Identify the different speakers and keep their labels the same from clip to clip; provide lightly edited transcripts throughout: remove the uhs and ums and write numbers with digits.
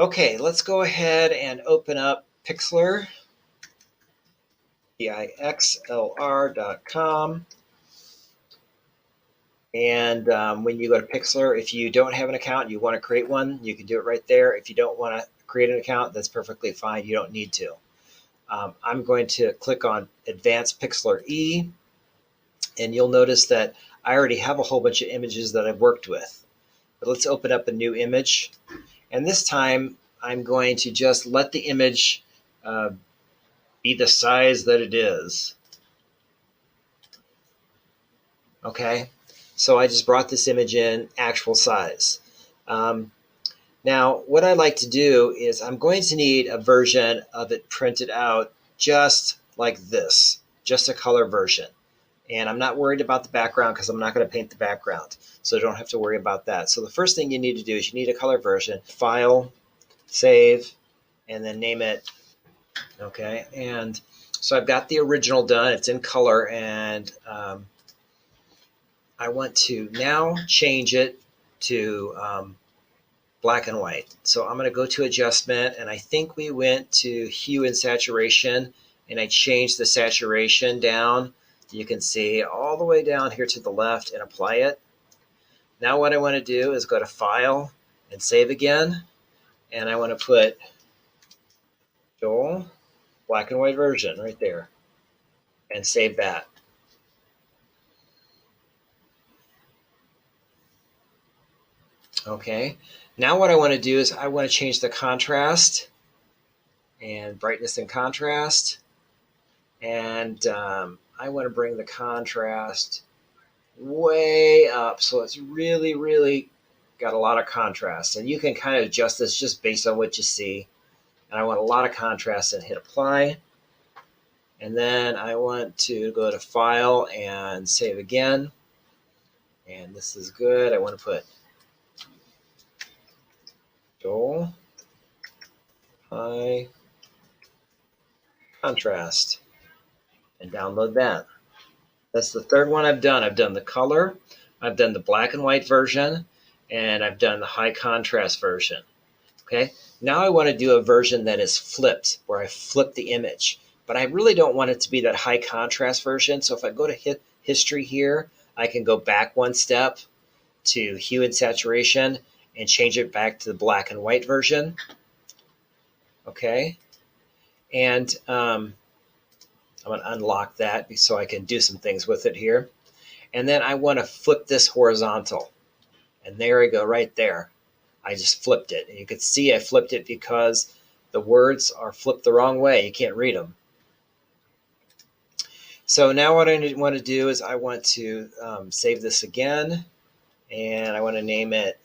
Speaker 1: Okay, let's go ahead and open up Pixlr, pixlr.com. And when you go to Pixlr, if you don't have an account, you want to create one, you can do it right there. If you don't want to create an account, that's perfectly fine. You don't need to. I'm going to click on Advanced Pixlr E, and you'll notice that I already have a whole bunch of images that I've worked with. But let's open up a new image. And this time, I'm going to just let the image be the size that it is. Okay, so I just brought this image in actual size. Now, what I like to do is I'm going to need a version of it printed out just like this, just a color version. And I'm not worried about the background because I'm not going to paint the background, so I don't have to worry about that. So the first thing you need to do is you need a color version, file, save, and then name it. Okay, and so I've got the original done. It's in color, and I want to now change it to black and white. So I'm going to go to adjustment, and I think we went to hue and saturation, and I changed the saturation down. You can see all the way down here to the left and apply it. Now what I want to do is go to File and Save again, and I want to put Joel, black and white version right there, and save that. Okay, now what I want to do is I want to change the contrast and brightness and contrast, and I want to bring the contrast way up so it's really got a lot of contrast, and you can kind of adjust this just based on what you see. And I want a lot of contrast and hit apply, and then I want to go to File and Save again, and this is good. I want to put Joel high contrast and download that. That's the third one I've done. I've done the color, I've done the black and white version, and I've done the high contrast version. Okay, now I want to do a version that is flipped, where I flip the image, but I really don't want it to be that high contrast version. So if I go to history here, I can go back one step to hue and saturation and change it back to the black and white version. Okay, and I'm going to unlock that so I can do some things with it here. And then I want to flip this horizontal. And there we go, right there. I just flipped it. And you can see I flipped it because the words are flipped the wrong way. You can't read them. So now what I want to do is I want to save this again. And I want to name it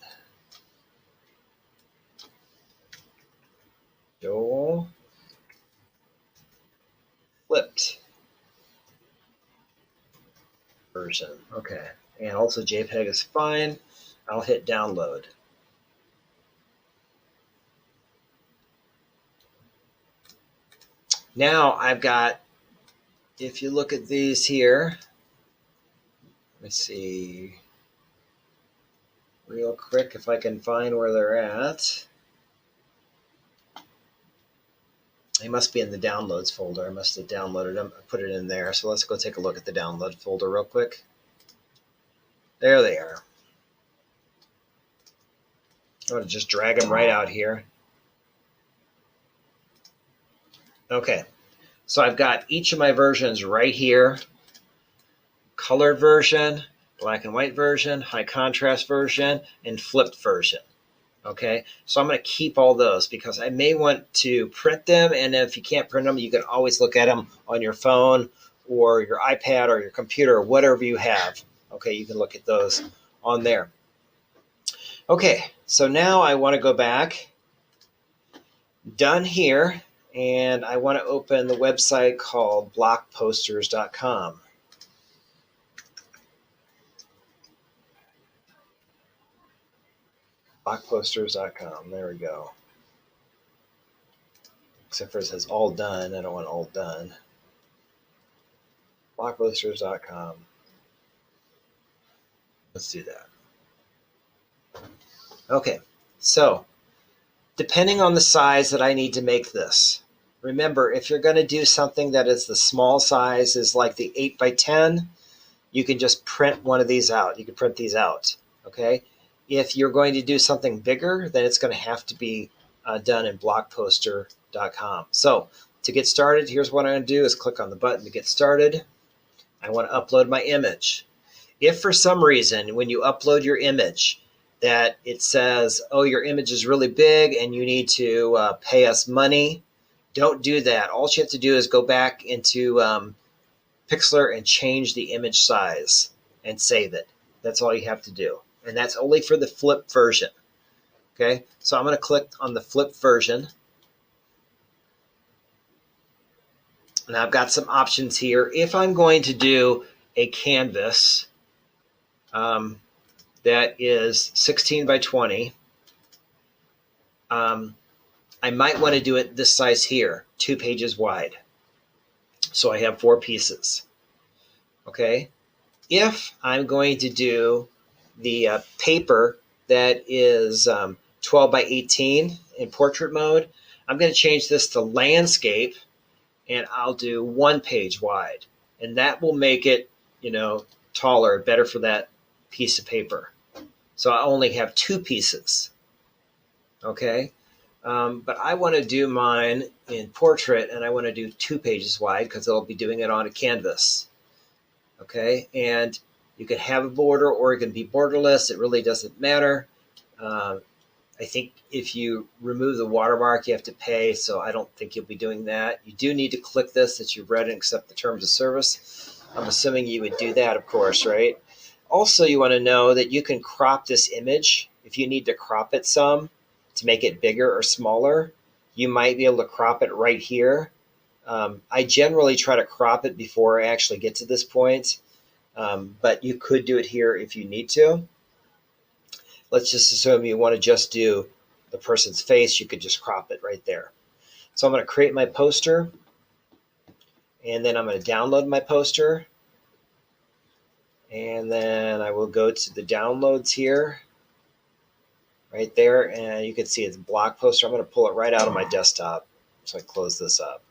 Speaker 1: Joel Flipped version. Okay. And also JPEG is fine. I'll hit download. Now I've got, if you look at these here, let's see real quick if I can find where they're at. They must be in the downloads folder. I must have downloaded them, put it in there. So let's go take a look at the download folder real quick. There they are. I'm going to just drag them right out here. Okay, so I've got each of my versions right here. Colored version, black and white version, high contrast version, and flipped version. Okay, so I'm going to keep all those because I may want to print them, and if you can't print them, you can always look at them on your phone or your iPad or your computer or whatever you have. Okay, you can look at those on there. Okay, so now I want to go back. Done here, and I want to open the website called blockposters.com. Blockposters.com. There we go. Except for it says all done. I don't want all done. Blockposters.com. Let's do that. Okay, so depending on the size that I need to make this. Remember, if you're going to do something that is the small size, is like the 8 by 10, you can just print one of these out. You can print these out, okay? If you're going to do something bigger, then it's going to have to be done in blockposter.com. So to get started, here's what I'm going to do is click on the button to get started. I want to upload my image. If for some reason when you upload your image that it says, oh, your image is really big and you need to pay us money, don't do that. All you have to do is go back into Pixlr and change the image size and save it. That's all you have to do. And that's only for the flip version. Okay, so I'm going to click on the flip version. And I've got some options here. If I'm going to do a canvas that is 16 by 20, I might want to do it this size here, 2 pages wide. So I have 4 pieces. Okay. If I'm going to do the paper that is 12 by 18 in portrait mode, I'm going to change this to landscape, and I'll do 1 page wide. And that will make it, taller, better for that piece of paper. So I only have 2 pieces. Okay. But I want to do mine in portrait, and I want to do 2 pages wide because I'll be doing it on a canvas. Okay, and you can have a border or it can be borderless. It really doesn't matter. I think if you remove the watermark, you have to pay, so I don't think you'll be doing that. You do need to click this that you've read and accept the terms of service. I'm assuming you would do that, of course, right? Also, you want to know that you can crop this image. If you need to crop it some to make it bigger or smaller, you might be able to crop it right here. I generally try to crop it before I actually get to this point, but you could do it here if you need to. Let's just assume you want to just do the person's face. You could just crop it right there. So I'm going to create my poster, and then I'm going to download my poster. And then I will go to the downloads here, right there, and you can see it's a block poster. I'm going to pull it right out of my desktop. So I close this up.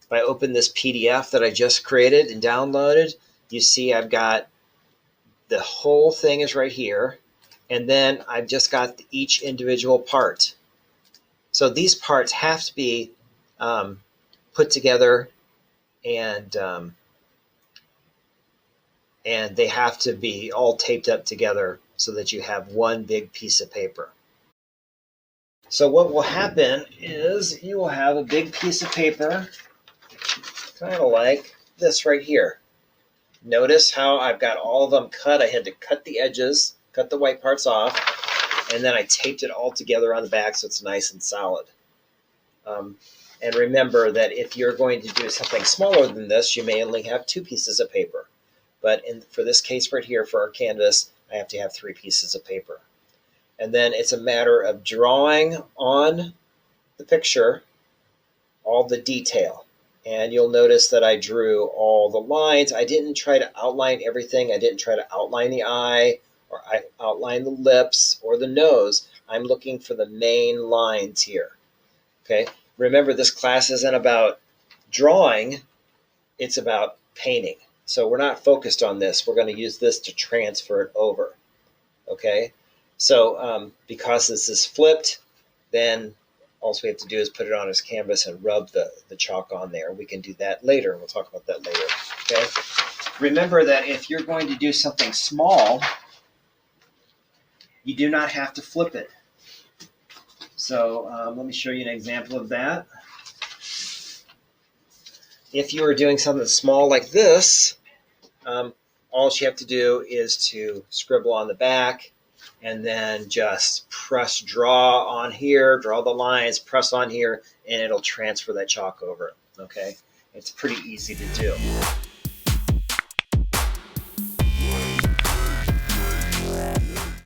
Speaker 1: If I open this PDF that I just created and downloaded, you see I've got the whole thing is right here. And then I've just got each individual part. So these parts have to be put together, and they have to be all taped up together so that you have one big piece of paper. So what will happen is you will have a big piece of paper, kind of like this right here. Notice how I've got all of them cut. I had to cut the edges, cut the white parts off, and then I taped it all together on the back so it's nice and solid. And remember that if you're going to do something smaller than this, you may only have 2 pieces of paper. But for this case right here, for our canvas, I have to have 3 pieces of paper. And then it's a matter of drawing on the picture all the detail. And you'll notice that I drew all the lines. I didn't try to outline everything. I didn't try to outline the eye or outline the lips or the nose. I'm looking for the main lines here. Okay. Remember, this class isn't about drawing. It's about painting. So we're not focused on this. We're going to use this to transfer it over. Okay. So because this is flipped, then all we have to do is put it on his canvas and rub the chalk on there. We can do that later. We'll talk about that later. Okay. Remember that if you're going to do something small, you do not have to flip it. So let me show you an example of that. If you are doing something small like this, all you have to do is to scribble on the back and then just press draw on here, draw the lines, press on here, and it'll transfer that chalk over. Okay? It's pretty easy to do.